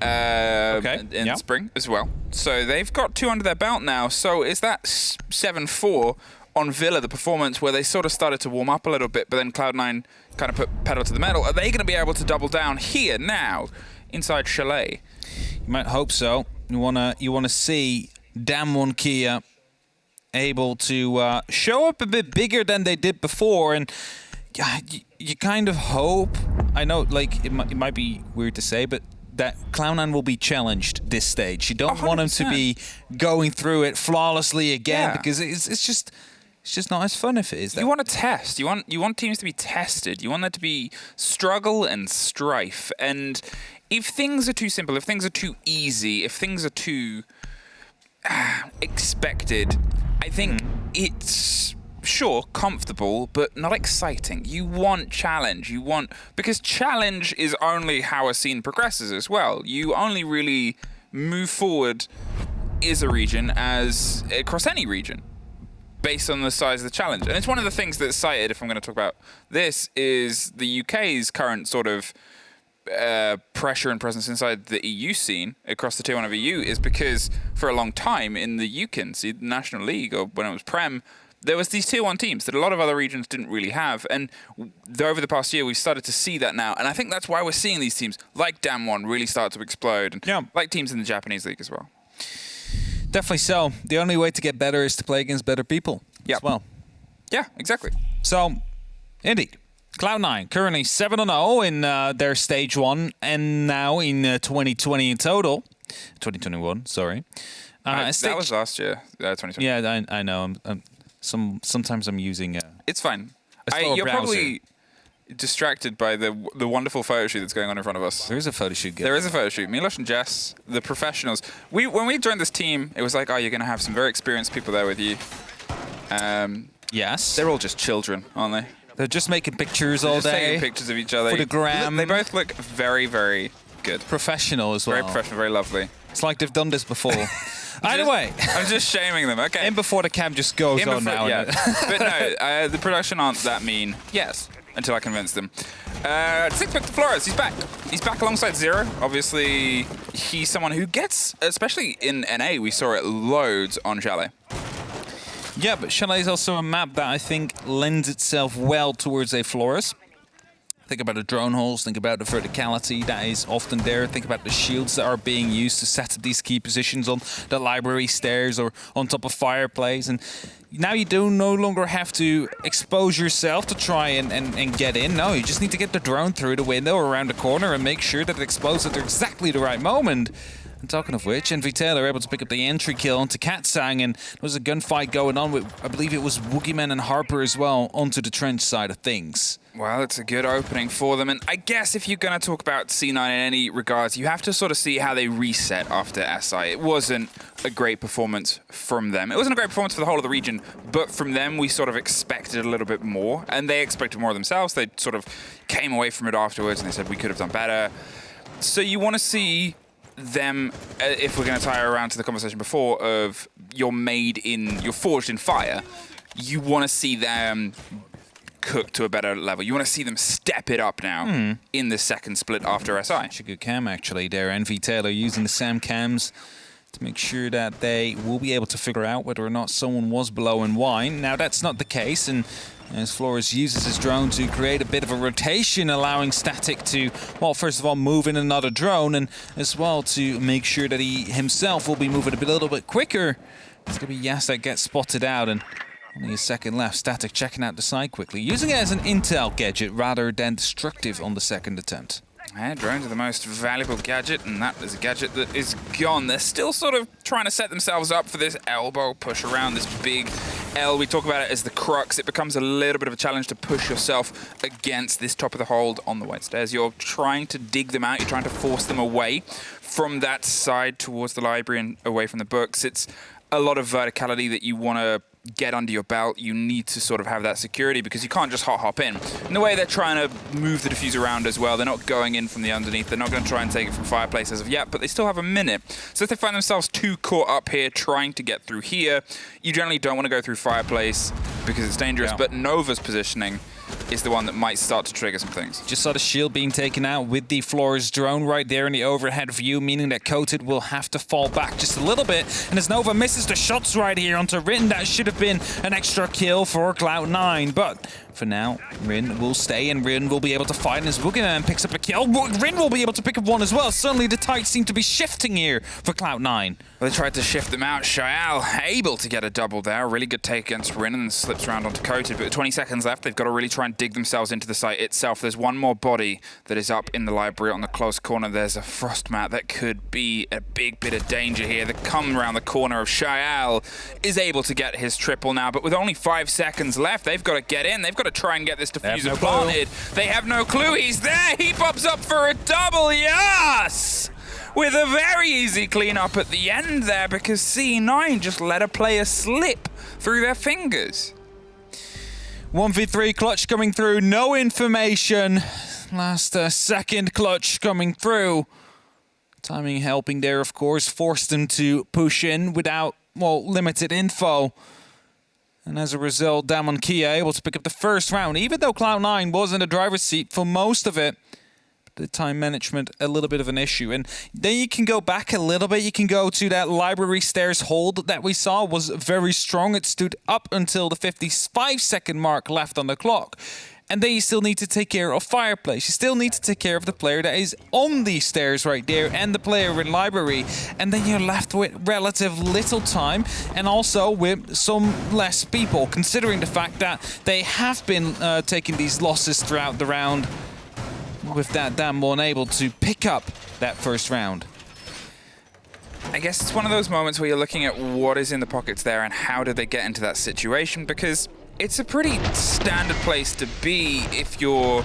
in spring as well. So they've got 2 under their belt now. So is that 7-4 on Villa, the performance where they sort of started to warm up a little bit, but then Cloud9 kind of put pedal to the metal? Are they going to be able to double down here now inside Chalet? You might hope so. You wanna see DAMWON Kia able to show up a bit bigger than they did before, and you kind of hope. I know, like it might be weird to say, but that Cloud9 will be challenged this stage. You don't 100%. want them to be going through it flawlessly again, because it's just not as fun if it is that. You want to test. You want teams to be tested. You want there to be struggle and strife. And if things are too simple, if things are too easy, if things are too expected, I think it's sure comfortable, but not exciting. You want challenge. Because challenge is only how a scene progresses as well. You only really move forward as a region as across any region, based on the size of the challenge. And it's one of the things that's cited, if I'm going to talk about this, is the UK's current sort of pressure and presence inside the EU scene across the Tier 1 of EU is because for a long time in the UKIN, the National League, or when it was Prem, there was these Tier 1 teams that a lot of other regions didn't really have. And over the past year, we've started to see that now. And I think that's why we're seeing these teams like DAMWON really start to explode, and like teams in the Japanese league as well. Definitely so. The only way to get better is to play against better people as well. Yeah, exactly. So, indeed, Cloud9 currently 7-0 in their stage 1, and now in 2020 in total. 2021, sorry. That was last year, 2020. Yeah, I know. Sometimes I'm using it's fine. browser. You're probably distracted by the wonderful photo shoot that's going on in front of us. There is a photo shoot. There is a photo shoot. Milos and Jess, the professionals. When we joined this team, it was like, oh, you're going to have some very experienced people there with you. Yes. They're all just children, aren't they? They're just making pictures all day. Taking pictures of each other. For the gram. They both look very, very good. Professional as well. Very professional, very lovely. It's like they've done this before. Either way. I'm just shaming them, okay. And before the cam just goes on now. Yeah. But no, the production aren't that mean. Yes. Until I convince them. 6 pick to Flores. He's back. He's back alongside Zero. Obviously, he's someone who gets, especially in NA, we saw it loads on Chalet. Yeah, but Chalet is also a map that I think lends itself well towards a Flores. Think about the drone holes, think about the verticality that is often there, think about the shields that are being used to set up these key positions on the library stairs or on top of fireplace. And now you do no longer have to expose yourself to try and get in. No, you just need to get the drone through the window or around the corner and make sure that it explodes at exactly the right moment. And talking of which, Untitled are able to pick up the entry kill onto Katsang, and there was a gunfight going on with, I believe it was Woogieman and Harper as well, onto the trench side of things. Well, it's a good opening for them, and I guess if you're going to talk about C9 in any regards, you have to sort of see how they reset after SI. It wasn't a great performance from them. It wasn't a great performance for the whole of the region, but from them we sort of expected a little bit more, and they expected more of themselves. They sort of came away from it afterwards, and they said we could have done better. So you want to see them, if we're going to tie around to the conversation before of you're forged in fire, you want to see them cook to a better level. You want to see them step it up now in the second split after SI. Such a good cam actually there. Untitled using the SAM cams to make sure that they will be able to figure out whether or not someone was below in wine. Now that's not the case, and as Flores uses his drone to create a bit of a rotation, allowing Static to, well, first of all, move in another drone, and as well to make sure that he himself will be moving a little bit quicker. It's going to be Yas that gets spotted out, and only a second left. Static checking out the side quickly, using it as an intel gadget rather than destructive on the second attempt. Yeah, drones are the most valuable gadget, and that is a gadget that is gone. They're still sort of trying to set themselves up for this elbow push around, this big L. We talk about it as the crux. It becomes a little bit of a challenge to push yourself against this top of the hold on the white stairs. You're trying to dig them out. You're trying to force them away from that side towards the library and away from the books. It's a lot of verticality that you want to get under your belt. You need to sort of have that security because you can't just hop in. In the way they're trying to move the diffuse around as well, they're not going in from the underneath. They're not going to try and take it from fireplace as of yet, but they still have a minute. So if they find themselves too caught up here trying to get through here, you generally don't want to go through fireplace because it's dangerous, but Nova's positioning is the one that might start to trigger some things. Just saw the shield being taken out with the Flores drone right there in the overhead view, meaning that Coated will have to fall back just a little bit. And as Nova misses the shots right here onto Rin, that should have been an extra kill for Cloud9. But for now, Rin will stay, and Rin will be able to fight, and as Boogeyman picks up a kill, Rin will be able to pick up one as well. Suddenly the tides seem to be shifting here for Cloud9. Well, they tried to shift them out. Shael able to get a double there. Really good take against Rin, and slips around onto Coated. But with 20 seconds left, they've got to really try and dig themselves into the site itself. There's one more body that is up in the library on the close corner. There's a frost mat that could be a big bit of danger here. The come around the corner of Shael is able to get his triple now, but with only 5 seconds left, they've got to get in. They've got to try and get this diffuser planted. They have no clue. He's there. He pops up for a double. Yes! With a very easy cleanup at the end there, because C9 just let a player slip through their fingers. 1v3 clutch coming through, no information. Last second clutch coming through. Timing helping there, of course, forced them to push in without, well, limited info. And as a result, DAMWON Kia able to pick up the first round, even though Cloud9 was in the driver's seat for most of it. The time management a little bit of an issue. And then you can go back a little bit. You can go to that library stairs hold that we saw was very strong. It stood up until the 55-second mark left on the clock. And then you still need to take care of fireplace. You still need to take care of the player that is on these stairs right there and the player in library. And then you're left with relative little time and also with some less people, considering the fact that they have been taking these losses throughout the round. With that, DAMWON able to pick up that first round. I guess it's one of those moments where you're looking at what is in the pockets there and how did they get into that situation, because it's a pretty standard place to be if you're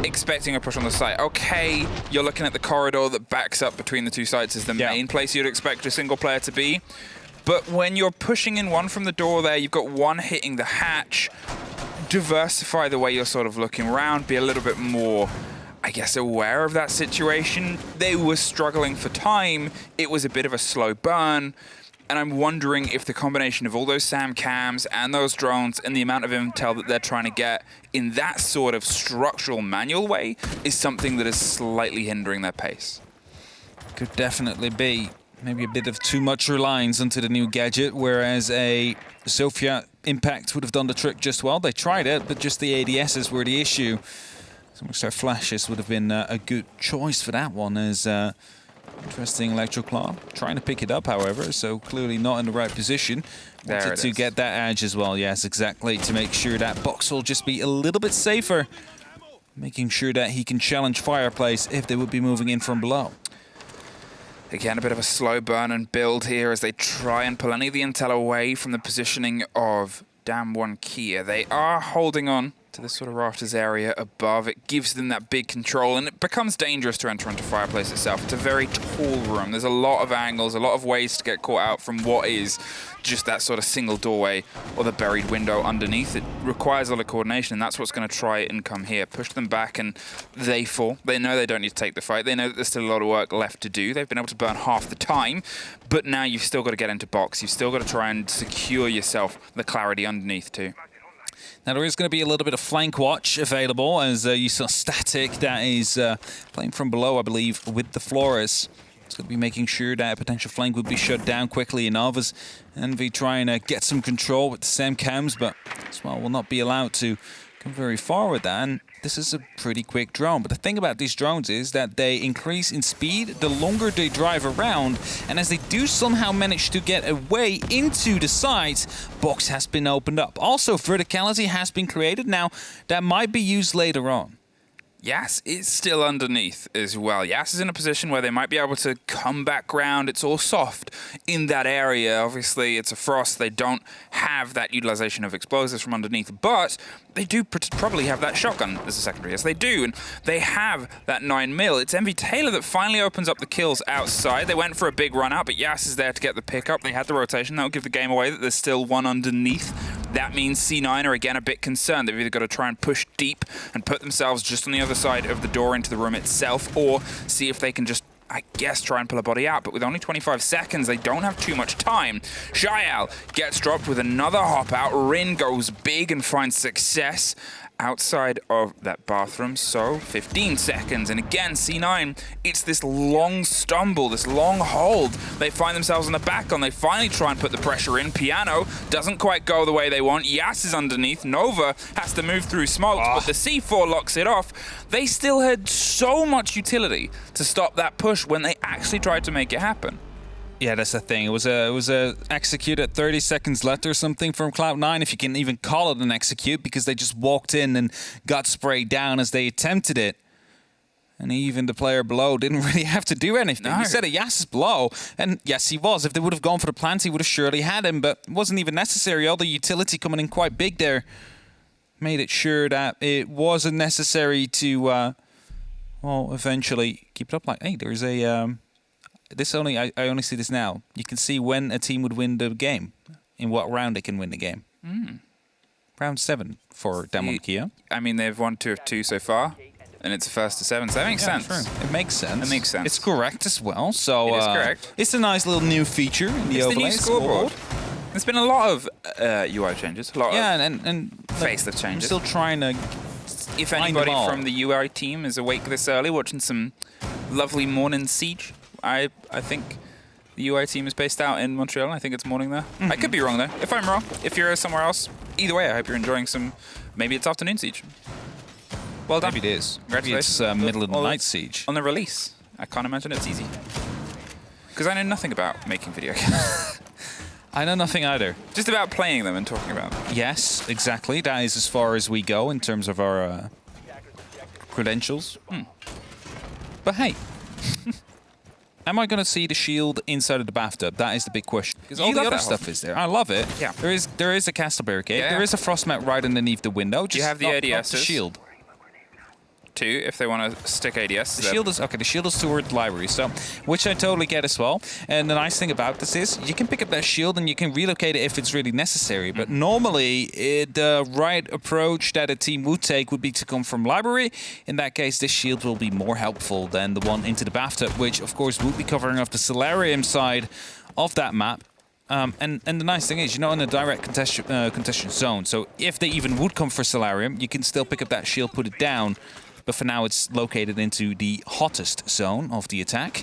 expecting a push on the site. Okay, you're looking at the corridor that backs up between the two sites as the main place you'd expect a single player to be. But when you're pushing in one from the door there, you've got one hitting the hatch. Diversify the way you're sort of looking around, be a little bit more, I guess, aware of that situation. They were struggling for time. It was a bit of a slow burn. And I'm wondering if the combination of all those SAM cams and those drones and the amount of intel that they're trying to get in that sort of structural manual way is something that is slightly hindering their pace. Could definitely be. Maybe a bit of too much reliance onto the new gadget, whereas a Sophia Impact would have done the trick just well. They tried it, but just the ADSs were the issue. Some extra flashes would have been a good choice for that one, as interesting Electroclaw. Trying to pick it up, however, so clearly not in the right position. Wanted to get that edge as well, yes, exactly, to make sure that box will just be a little bit safer. Making sure that he can challenge Fireplace if they would be moving in from below. Again, a bit of a slow burn and build here as they try and pull any of the intel away from the positioning of DAMWON Kia. They are holding on to this sort of rafters area above. It gives them that big control, and it becomes dangerous to enter into Fireplace itself. It's a very tall room. There's a lot of angles, a lot of ways to get caught out from what is just that sort of single doorway or the buried window underneath. It requires a lot of coordination, and that's what's going to try and come here. Push them back, and they fall. They know they don't need to take the fight. They know that there's still a lot of work left to do. They've been able to burn half the time, but now you've still got to get into box. You've still got to try and secure yourself the clarity underneath too. Now there is going to be a little bit of flank watch available, as you saw Static that is playing from below, I believe, with the Flores. It's going to be making sure that a potential flank would be shut down quickly enough, as Envy trying to get some control with the SAM cams, but Small will not be allowed to come very far with that. And this is a pretty quick drone, but the thing about these drones is that they increase in speed the longer they drive around, and as they do somehow manage to get away into the sides, box has been opened up. Also, verticality has been created now that might be used later on. Yas is still underneath as well. Yas is in a position where they might be able to come back round. It's all soft in that area. Obviously, it's a frost. They don't have that utilization of explosives from underneath, but they do probably have that shotgun as a secondary. Yes, they do, and they have that 9mm. It's Envy Taylor that finally opens up the kills outside. They went for a big run out, but Yas is there to get the pickup. They had the rotation. That'll give the game away that there's still one underneath. That means C9 are again a bit concerned. They've either got to try and push deep and put themselves just on the other side of the door into the room itself, or see if they can just, I guess, try and pull a body out. But with only 25 seconds, they don't have too much time. Shael gets dropped with another hop out. Rin goes big and finds success. outside of that bathroom. So 15 seconds, and again, C9, it's this long stumble, this long hold. They find themselves on the back on. They finally try and put the pressure in. Piano doesn't quite go the way they want. Yas is underneath. Nova has to move through smokes, but the C4 locks it off. They still had so much utility to stop that push when they actually tried to make it happen. Yeah, that's the thing. It was a execute at 30 seconds left or something from Cloud9, if you can even call it an execute, because they just walked in and got sprayed down as they attempted it. And even the player below didn't really have to do anything. No. He said Yas is below, and yes, he was. If they would have gone for the plant, he would have surely had him, but it wasn't even necessary. All the utility coming in quite big there made it sure that it wasn't necessary to, well, eventually keep it up. Like, hey, there's a... I only see this now. You can see when a team would win the game, in what round they can win the game. Round 7 for DWG Kia. I mean, they've won 2 of 2 so far, and it's a first to 7, so that makes sense. True. It makes sense. It makes sense. It's correct as well. So it is correct. It's a nice little new feature in the It's overlay the new scoreboard. There's been a lot of UI changes, a lot of and facelift changes. I'm still trying to. If find anybody them all. from the UI team is awake this early, watching some lovely morning Siege, I think the UI team is based out in Montreal. I think it's morning there. I could be wrong though. If I'm wrong, if you're somewhere else, either way, I hope you're enjoying some. Maybe it's afternoon Siege. Well done. Maybe it is. Maybe Congratulations. it's middle of the Well, night siege. On the release, I can't imagine it's easy. Because I know nothing about making video games. I know nothing either. Just about playing them and talking about them. Yes, exactly. That is as far as we go in terms of our credentials. But hey. Am I going to see the shield inside of the bathtub? That is the big question. Because all You the love other that stuff is there. I love it. Yeah. There is a castle barricade. Yeah. There is a frost mat right underneath the window. Just You have the not the ADSs. shield. 2, if they want to stick ADS. The shield is okay. The shield is toward the library, so which I totally get as well. And the nice thing about this is you can pick up that shield and you can relocate it if it's really necessary. But normally, the right approach that a team would take would be to come from library. In that case, this shield will be more helpful than the one into the bathtub, which of course would be covering off the solarium side of that map. And the nice thing is, you're not in a direct contestation zone. So if they even would come for solarium, you can still pick up that shield, put it down. But for now, it's located into the hottest zone of the attack.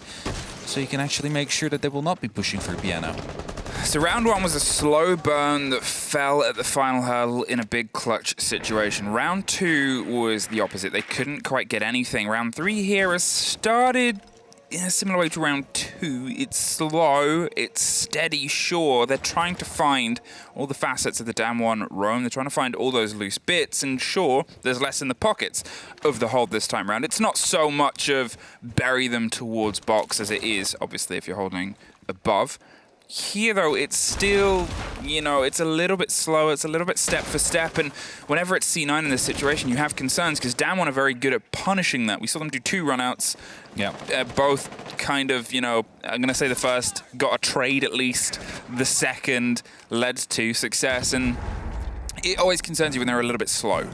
So you can actually make sure that they will not be pushing for piano. So round 1 was a slow burn that fell at the final hurdle in a big clutch situation. Round 2 was the opposite. They couldn't quite get anything. Round 3 here has started in a similar way to round 2. It's slow, it's steady, sure. They're trying to find all the facets of the DAMWON roam. They're trying to find all those loose bits, and sure, there's less in the pockets of the hold this time round. It's not so much of bury them towards box as it is, obviously, if you're holding above. Here, though, it's still, you know, it's a little bit slow. It's a little bit step for step. And whenever it's C9 in this situation, you have concerns because DAMWON are very good at punishing that. We saw them do 2 runouts. Yeah. Both kind of, you know, I'm going to say the first got a trade at least. The second led to success. And it always concerns you when they're a little bit slow.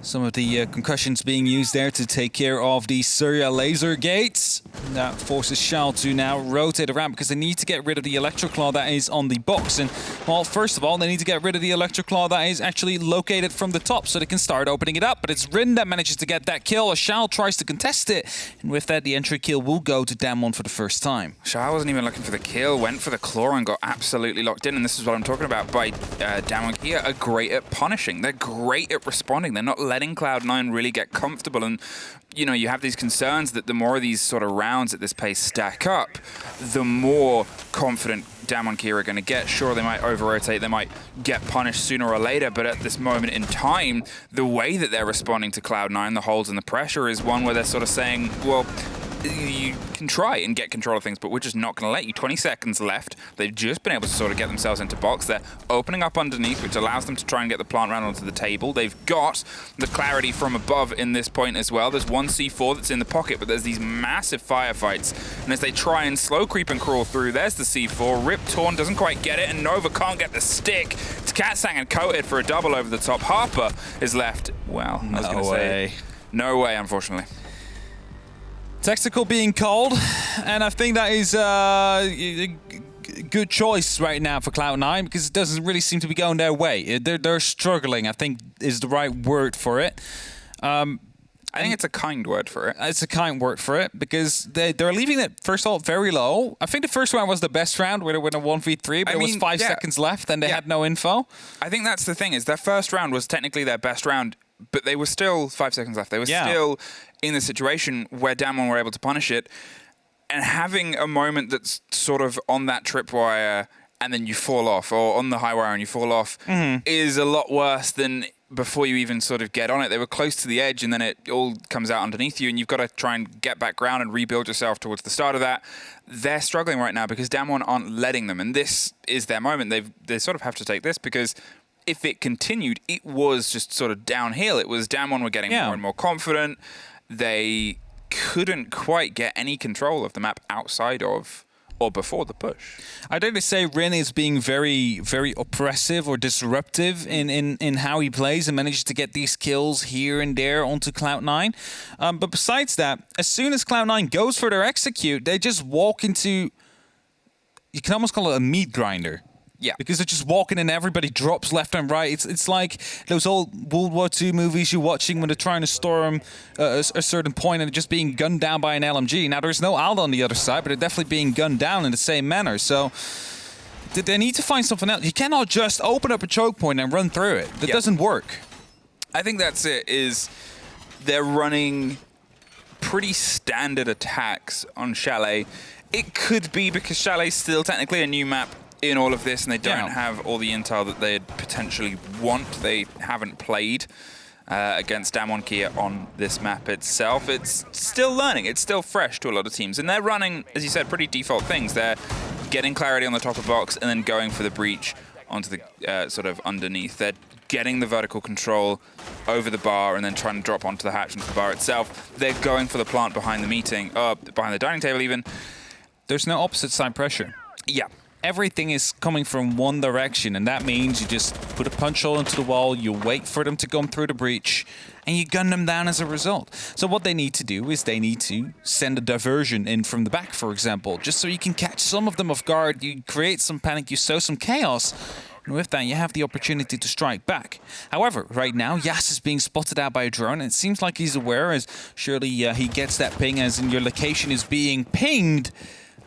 Some of the concussions being used there to take care of the Surya laser gates. That forces Shao to now rotate around because they need to get rid of the Electroclaw that is on the box. And, well, first of all, they need to get rid of the Electroclaw that is actually located from the top so they can start opening it up. But it's Rin that manages to get that kill as Shao tries to contest it. And with that, the entry kill will go to DAMWON for the first time. Shao wasn't even looking for the kill, went for the claw and got absolutely locked in. And this is what I'm talking about by DAMWON here are great at punishing. They're great at responding. They're not letting Cloud9 really get comfortable. And, you know, you have these concerns that the more of these sort of rounds at this pace stack up, the more confident DAMWON Kia are going to get. Sure, they might over-rotate, they might get punished sooner or later, but at this moment in time, the way that they're responding to Cloud9, the holds and the pressure, is one where they're sort of saying, well, you can try and get control of things, but we're just not going to let you. 20 seconds left. They've just been able to sort of get themselves into box. They're opening up underneath, which allows them to try and get the plant round onto the table. They've got the clarity from above in this point as well. There's one C4 that's in the pocket, but there's these massive firefights. And as they try and slow creep and crawl through, there's the C4. Rip Torn doesn't quite get it, and Nova can't get the stick. It's Katsang and coated for a double over the top. Harper is left. Well, I was going to say, no way, unfortunately. Tactical being called, and I think that is good choice right now for Cloud9 because it doesn't really seem to be going their way. They're struggling, I think is the right word for it. I think it's a kind word for it. It's a kind word for it because they're leaving it, first of all, very low. I think the first round was the best round where they went a 1v3, but it was 5 seconds left and they had no info. I think that's the thing, is their first round was technically their best round, but they were still 5 seconds left. They were still in the situation where DAMWON were able to punish it. And having a moment that's sort of on that tripwire and then you fall off, or on the high wire and you fall off, is a lot worse than before you even sort of get on it. They were close to the edge and then it all comes out underneath you and you've got to try and get back ground and rebuild yourself towards the start of that. They're struggling right now because DAMWON aren't letting them, and this is their moment. They sort of have to take this because if it continued, it was just sort of downhill. It was DAMWON were getting more and more confident. They couldn't quite get any control of the map outside of or before the push. I dare to say Rin is being very, very oppressive or disruptive in how he plays and manages to get these kills here and there onto Cloud9. But besides that, as soon as Cloud9 goes for their execute, they just walk into, you can almost call it a meat grinder. Yeah. Because they're just walking and everybody drops left and right. It's like those old World War II movies you're watching when they're trying to storm a certain point and they're just being gunned down by an LMG. Now, there's no Aldo on the other side, but they're definitely being gunned down in the same manner. So they need to find something else. You cannot just open up a choke point and run through it. That doesn't work. I think that's it, is they're running pretty standard attacks on Chalet. It could be because Chalet's still technically a new map in all of this, and they don't have all the intel that they'd potentially want. They haven't played against DAMWON Kia on this map itself. It's still learning. It's still fresh to a lot of teams, and they're running, as you said, pretty default things. They're getting clarity on the top of the box and then going for the breach onto the sort of underneath. They're getting the vertical control over the bar and then trying to drop onto the hatch into the bar itself. They're going for the plant behind the meeting, behind the dining table even. There's no opposite side pressure. Yeah. Everything is coming from one direction, and that means you just put a punch hole into the wall, you wait for them to come through the breach, and you gun them down as a result. So what they need to do is they need to send a diversion in from the back, for example, just so you can catch some of them off guard, you create some panic, you sow some chaos, and with that you have the opportunity to strike back. However, right now, Yas is being spotted out by a drone, and it seems like he's aware, as surely he gets that ping as in your location is being pinged,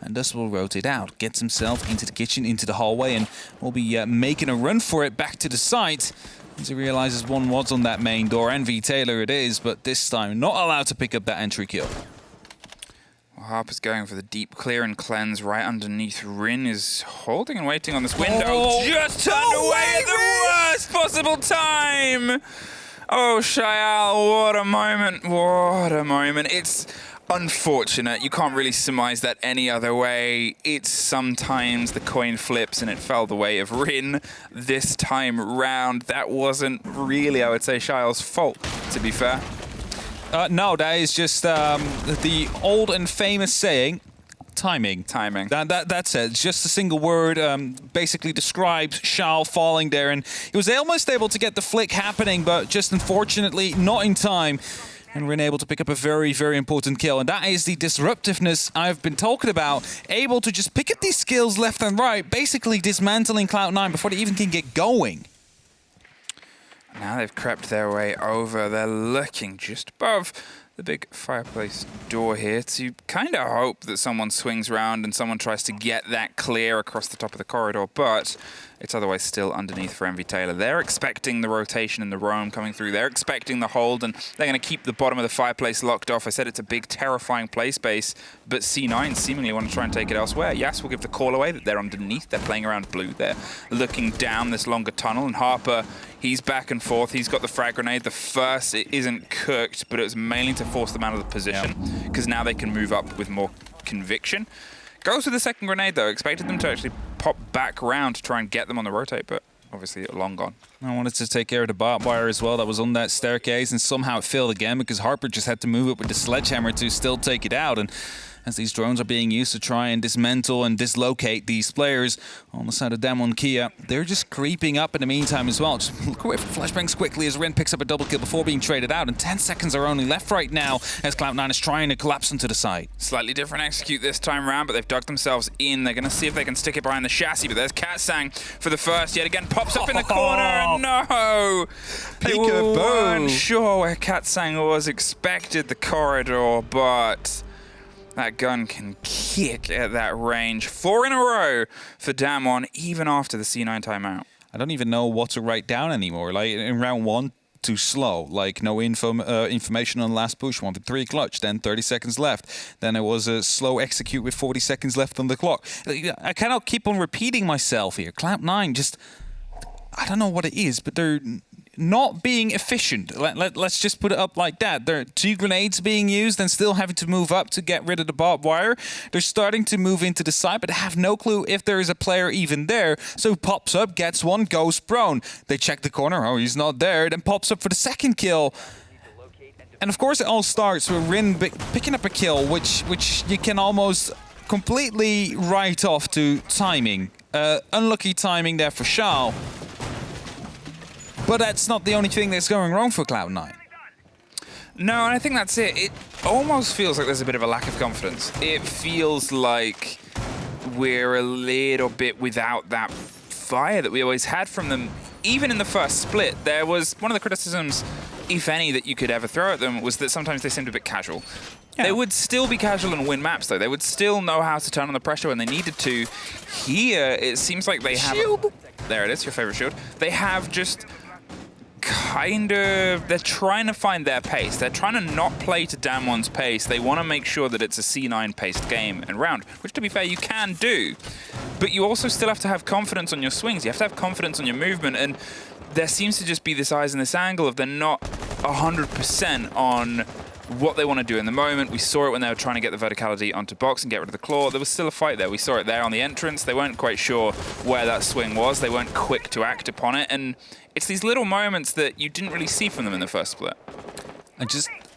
and thus will rotate out, gets himself into the kitchen, into the hallway, and will be making a run for it back to the site as he realizes one was on that main door. NV Taylor it is, but this time not allowed to pick up that entry kill. Well, Harper's going for the deep clear and cleanse right underneath. Rin is holding and waiting on this window. Just turned away at the worst possible time. Oh, Shayal, what a moment. What a moment. It's unfortunate. You can't really surmise that any other way. It's sometimes the coin flips and it fell the way of Rin this time round. That wasn't really, I would say, Shayal's fault, to be fair. No, that is just the old and famous saying, timing. Timing. That's it. It's just a single word basically describes Shao falling there, and he was almost able to get the flick happening, but just unfortunately not in time. And Rin able to pick up a very, very important kill. And that is the disruptiveness I've been talking about. Able to just pick up these skills left and right, basically dismantling Cloud9 before they even can get going. Now they've crept their way over. They're looking just above the big fireplace door here to kind of hope that someone swings around and someone tries to get that clear across the top of the corridor, but it's otherwise still underneath for NV Taylor. They're expecting the rotation and the roam coming through. They're expecting the hold, and they're going to keep the bottom of the fireplace locked off. I said it's a big, terrifying play space, but C9 seemingly want to try and take it elsewhere. Yas will give the call away that they're underneath. They're playing around blue. They're looking down this longer tunnel, and Harper, he's back and forth. He's got the frag grenade. The first, it isn't cooked, but it was mainly to force them out of the position, because now they can move up with more conviction. Goes with the second grenade, though. Expected them to actually pop back round to try and get them on the rotate, but obviously long gone. I wanted to take care of the barbed wire as well that was on that staircase, and somehow it failed again because Harper just had to move it with the sledgehammer to still take it out. And as these drones are being used to try and dismantle and dislocate these players on the side of DAMWON Kia. They're just creeping up in the meantime as well. Just look away from flashbangs quickly as Ren picks up a double kill before being traded out, and 10 seconds are only left right now as Cloud9 is trying to collapse onto the side. Slightly different execute this time round, but they've dug themselves in. They're going to see if they can stick it behind the chassis, but there's Katsang for the first. Yet again, pops up in the corner. No! People weren't sure where Katsang was, expected the corridor, but that gun can kick at that range. 4 in a row for DAMWON, even after the C9 timeout. I don't even know what to write down anymore. Like in round 1, too slow. Like no information on the last push. 1v3 clutch. Then 30 seconds left. Then it was a slow execute with 40 seconds left on the clock. I cannot keep on repeating myself here. Cloud9 just, I don't know what it is, but they're not being efficient. Let's just put it up like that. There are 2 grenades being used and still having to move up to get rid of the barbed wire. They're starting to move into the side, but have no clue if there is a player even there. So pops up, gets one, goes prone. They check the corner. Oh, he's not there. Then pops up for the second kill. And of course, it all starts with Rin picking up a kill, which you can almost completely write off to timing. Unlucky timing there for Shao. But that's not the only thing that's going wrong for Cloud9. No, and I think that's it. It almost feels like there's a bit of a lack of confidence. It feels like we're a little bit without that fire that we always had from them. Even in the first split, there was one of the criticisms, if any, that you could ever throw at them was that sometimes they seemed a bit casual. Yeah. They would still be casual and win maps, though. They would still know how to turn on the pressure when they needed to. Here, it seems like they have... Shield. There it is, your favorite shield. They have just... they're trying to find their pace. They're trying to not play to DAMWON's pace. They want to make sure that it's a C9 paced game and round, which to be fair, you can do. But you also still have to have confidence on your swings. You have to have confidence on your movement. And there seems to just be this eyes in this angle of they're not 100% on what they want to do in the moment. We saw it when they were trying to get the verticality onto box and get rid of the claw. There was still a fight there. We saw it there on the entrance. They weren't quite sure where that swing was. They weren't quick to act upon it. And it's these little moments that you didn't really see from them in the first split.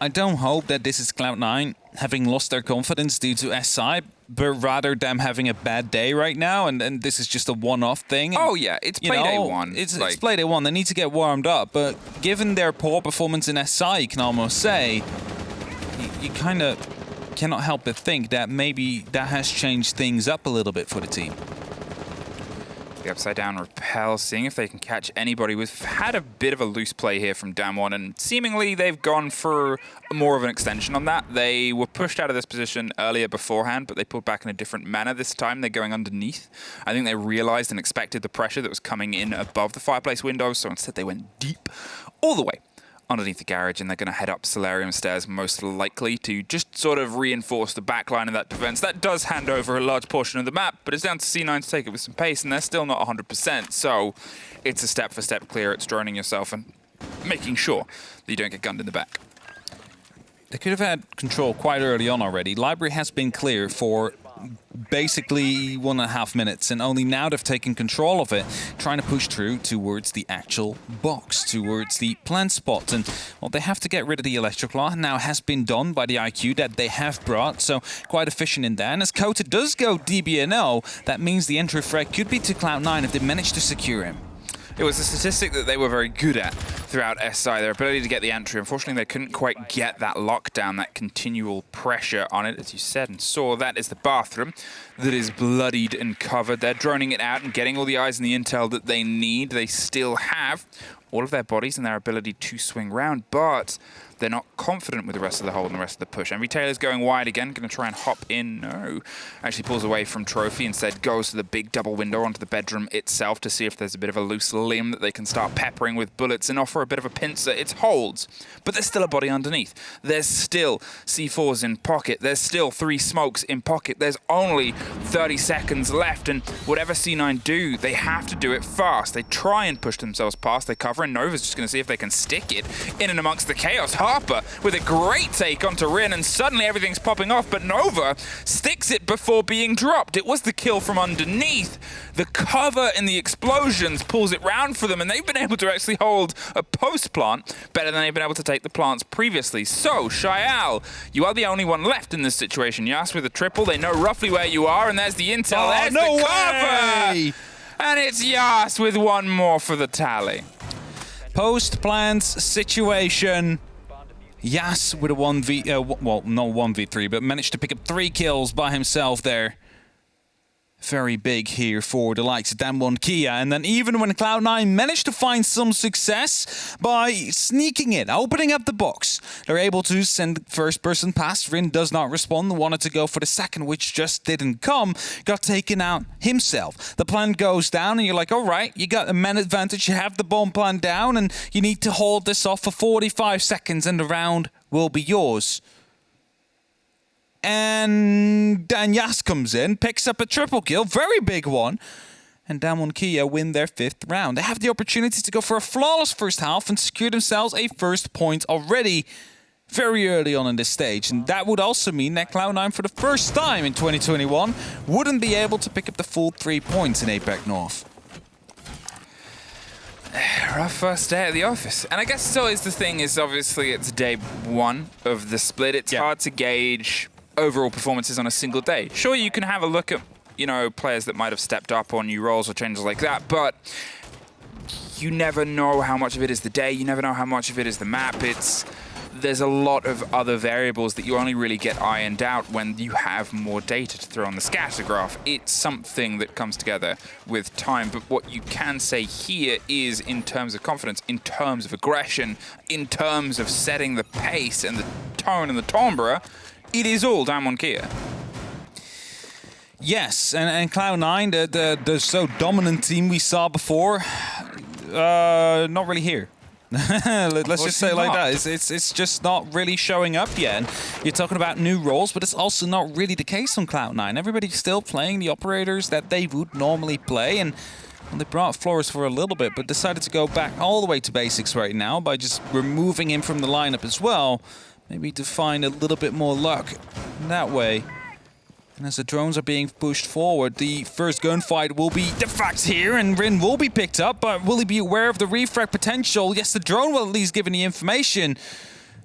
I don't hope that this is Cloud9 having lost their confidence due to SI, but rather them having a bad day right now, and this is just a one-off thing. Oh yeah, it's playday 1. It's playday 1. They need to get warmed up, but given their poor performance in SI, you can almost say, you kind of cannot help but think that maybe that has changed things up a little bit for the team. The upside down repel, seeing if they can catch anybody. We've had a bit of a loose play here from DAMWON, and seemingly they've gone for more of an extension on that. They were pushed out of this position earlier beforehand, but they pulled back in a different manner this time. They're going underneath. I think they realized and expected the pressure that was coming in above the fireplace window, so instead they went deep all the way underneath the garage, and they're going to head up Solarium stairs most likely to just sort of reinforce the backline of that defense. That does hand over a large portion of the map, but it's down to C9 to take it with some pace, and they're still not 100%, so it's a step-for-step clear. It's droning yourself and making sure that you don't get gunned in the back. They could have had control quite early on already. Library has been clear for basically 1.5 minutes, and only now they've taken control of it, trying to push through towards the actual box, towards the plant spot. And well, they have to get rid of the Electroclaw. Now has been done by the IQ that they have brought, so quite efficient in that. And as Kota does go DBNO, that means the entry threat could be to Cloud9 if they manage to secure him. It was a statistic that they were very good at throughout SI, their ability to get the entry. Unfortunately, they couldn't quite get that lockdown, that continual pressure on it, as you said and saw. That is the bathroom that is bloodied and covered. They're droning it out and getting all the eyes and the intel that they need. They still have all of their bodies and their ability to swing round, but they're not confident with the rest of the hold and the rest of the push. Envy Taylor's going wide again, going to try and hop in. No. Actually pulls away from Trophy, instead goes to the big double window onto the bedroom itself to see if there's a bit of a loose limb that they can start peppering with bullets and offer a bit of a pincer. It holds, but there's still a body underneath. There's still C4s in pocket. There's still 3 smokes in pocket. There's only 30 seconds left, and whatever C9 do, they have to do it fast. They try and push themselves past. They cover, and Nova's just going to see if they can stick it in and amongst the chaos. Harper with a great take onto Rin, and suddenly everything's popping off, but Nova sticks it before being dropped. It was the kill from underneath. The cover in the explosions pulls it round for them, and they've been able to actually hold a post plant better than they've been able to take the plants previously. So, Shayal, you are the only one left in this situation. Yas with a triple, they know roughly where you are, and there's the intel, there's no the way! cover! And it's Yas with one more for the tally. Post plants situation. Yas with a 1v, well, not 1v3, but managed to pick up 3 kills by himself there. Very big here for the likes of DWG Kia. And then even when Cloud9 managed to find some success by sneaking in, opening up the box, they're able to send first person pass. Rin does not respond, wanted to go for the second, which just didn't come, got taken out himself. The plant goes down and you're like, all right, you got a man advantage, you have the bomb plant down, and you need to hold this off for 45 seconds and the round will be yours. And then Yas comes in, picks up a triple kill, very big one. And DWG Kia win their 5th round. They have the opportunity to go for a flawless first half and secure themselves a first point already very early on in this stage. And that would also mean that Cloud9 for the first time in 2021 wouldn't be able to pick up the full 3 points in APAC North. Rough first day at the office. And I guess so is the thing is obviously it's day 1 of the split. It's hard to gauge overall performances on a single day. Sure, you can have a look at, you know, players that might have stepped up on new roles or changes like that, but you never know how much of it is the day, you never know how much of it is the map. There's a lot of other variables that you only really get ironed out when you have more data to throw on the scatter graph. It's something that comes together with time, but what you can say here is in terms of confidence, in terms of aggression, in terms of setting the pace and the tone and the timbre, it is all DWG Kia. Yes, and Cloud9, the so dominant team we saw before, not really here. Let's just say it like that. It's just not really showing up yet. And you're talking about new roles, but it's also not really the case on Cloud9. Everybody's still playing the operators that they would normally play, and they brought Flores for a little bit, but decided to go back all the way to basics right now by just removing him from the lineup as well. Maybe to find a little bit more luck that way. And as the drones are being pushed forward, the first gunfight will be the fact here, and Rin will be picked up, but will he be aware of the refrag potential? Yes, the drone will at least give him the information.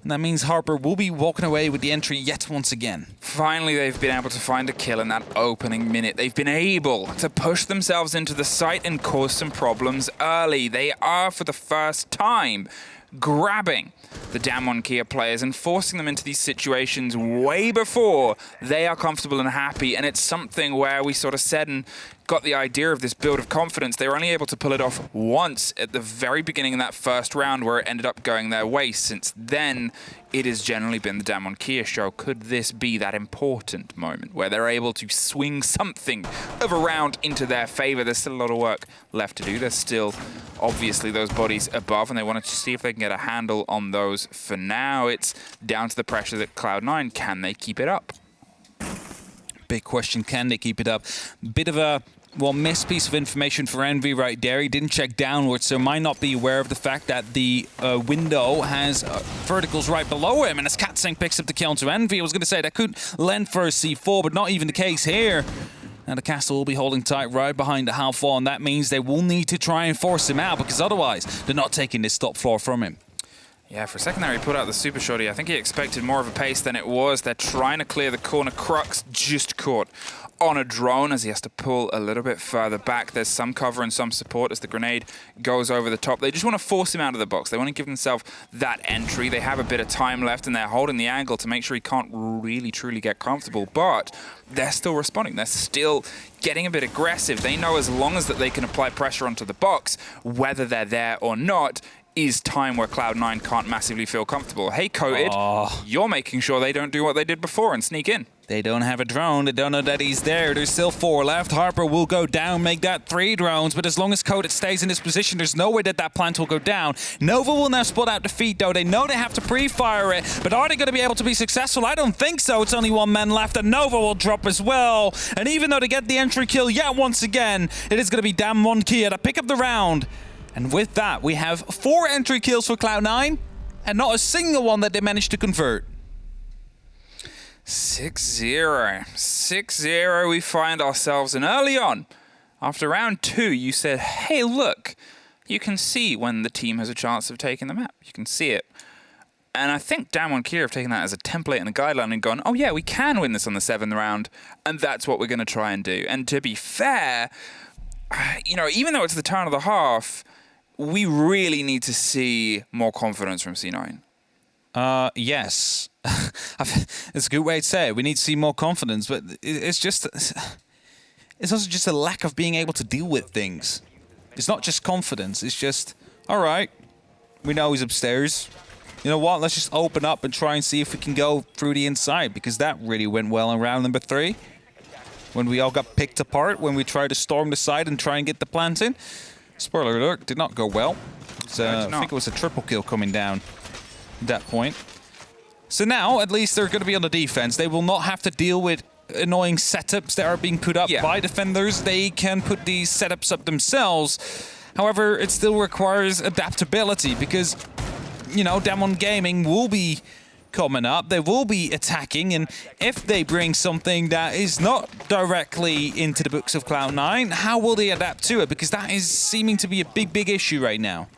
And that means Harper will be walking away with the entry yet once again. Finally, they've been able to find a kill in that opening minute. They've been able to push themselves into the site and cause some problems early. They are, for the first time, grabbing the DWG Kia players and forcing them into these situations way before they are comfortable and happy. And it's something where we sort of said and got the idea of this build of confidence. They were only able to pull it off once at the very beginning in that first round where it ended up going their way. Since then, it has generally been the DWG Kia show. Could this be that important moment where they're able to swing something of a round into their favor? There's still a lot of work left to do. There's still obviously those bodies above, and they wanted to see if they can get a handle on those. For now, it's down to the pressure that Cloud9. Can they keep it up? Big question, can they keep it up? Bit of a, well, missed piece of information for Envy right there. He didn't check downwards, so might not be aware of the fact that the window has verticals right below him. And as Katsing picks up the kill onto Envy, I was going to say that could lend for a C4, but not even the case here. Now the Castle will be holding tight right behind the half wall, and that means they will need to try and force him out, because otherwise they're not taking this top floor from him. Yeah, for a second there, he put out the super shorty. I think he expected more of a pace than it was. They're trying to clear the corner. Crux just caught on a drone as he has to pull a little bit further back. There's some cover and some support as the grenade goes over the top. They just want to force him out of the box. They want to give themselves that entry. They have a bit of time left, and they're holding the angle to make sure he can't really, truly get comfortable. But they're still responding. They're still getting a bit aggressive. They know as long as that they can apply pressure onto the box, whether they're there or not, is time where Cloud9 can't massively feel comfortable. Hey, Coated, you're making sure they don't do what they did before and sneak in. They don't have a drone. They don't know that he's there. There's still 4 left. Harper will go down, make that 3 drones. But as long as Coated stays in this position, there's no way that that plant will go down. Nova will now spot out defeat, though. They know they have to pre-fire it. But are they going to be able to be successful? I don't think so. It's only 1 man left, and Nova will drop as well. And even though they get the entry kill yet once again, it is going to be DWG Kia to pick up the round. And with that, we have 4 entry kills for Cloud9 and not a single one that they managed to convert. 6-0. 6-0 we find ourselves, and early on, after round 2, you said, hey, look, you can see when the team has a chance of taking the map. You can see it. And I think DWG have taken that as a template and a guideline and gone, oh yeah, we can win this on the 7th round, and that's what we're going to try and do. And to be fair, you know, even though it's the turn of the half, we really need to see more confidence from C9. Yes. It's a good way to say it. We need to see more confidence, but it's also just a lack of being able to deal with things. It's not just confidence. It's just, all right, we know he's upstairs. You know what? Let's just open up and try and see if we can go through the inside, because that really went well in round number 3. When we all got picked apart, when we tried to storm the side and try and get the plant in. Spoiler alert, did not go well. I think it was a triple kill coming down at that point. So now, at least they're going to be on the defense. They will not have to deal with annoying setups that are being put up by defenders. They can put these setups up themselves. However, it still requires adaptability because, you know, DWG Gaming will be coming up. They will be attacking, and if they bring something that is not directly into the books of Cloud9, how will they adapt to it? Because that is seeming to be a big issue right now.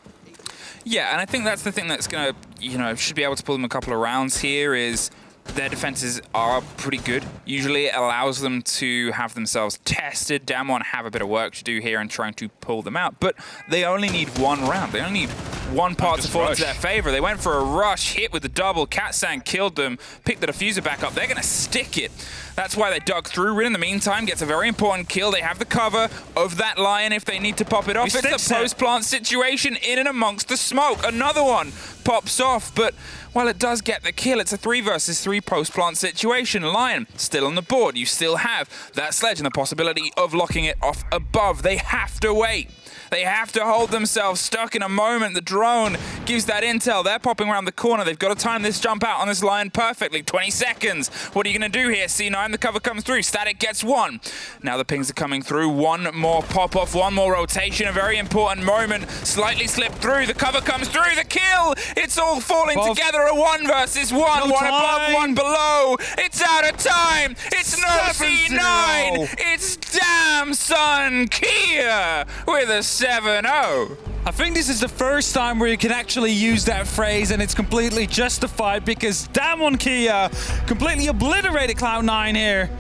Yeah, and I think that's the thing that's going to, you know, should be able to pull them a couple of rounds here is their defenses are pretty good. Usually it allows them to have themselves tested. DWG have a bit of work to do here in trying to pull them out, but they only need one round. They only need one part to fall into their favor. They went for a rush, hit with the double. Katsang killed them, picked the diffuser back up. They're going to stick it. That's why they dug through. Rin, in the meantime, gets a very important kill. They have the cover of that Lion if they need to pop it off. It's a post-plant situation in and amongst the smoke. Another one pops off, but, well, it does get the kill. It's a 3 versus 3 post-plant situation. Lion still on the board. You still have that sledge and the possibility of locking it off above. They have to wait. They have to hold themselves stuck in a moment. The drone gives that intel. They're popping around the corner. They've got to time this jump out on this Lion perfectly. 20 seconds. What are you going to do here, C9? The cover comes through. Static gets one. Now the pings are coming through. One more pop-off, one more rotation. A very important moment. Slightly slipped through. The cover comes through. The kill. It's all falling together. A 1 versus 1. One above, one below. It's out of time. It's no C9. It's damn son Kia with a 7-0. I think this is the first time where you can actually use that phrase, and it's completely justified because DWG Kia completely obliterated Cloud9 here.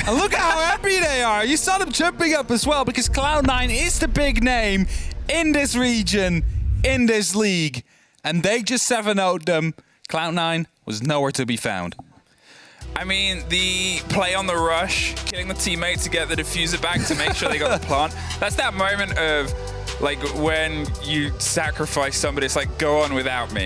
And look at how happy they are. You saw them jumping up as well because Cloud9 is the big name in this region, in this league. And they just 7-0'd them. Cloud9 was nowhere to be found. I mean, the play on the rush, killing the teammate to get the diffuser back to make sure they got the plant. That's that moment of, like, when you sacrifice somebody, it's like, go on without me.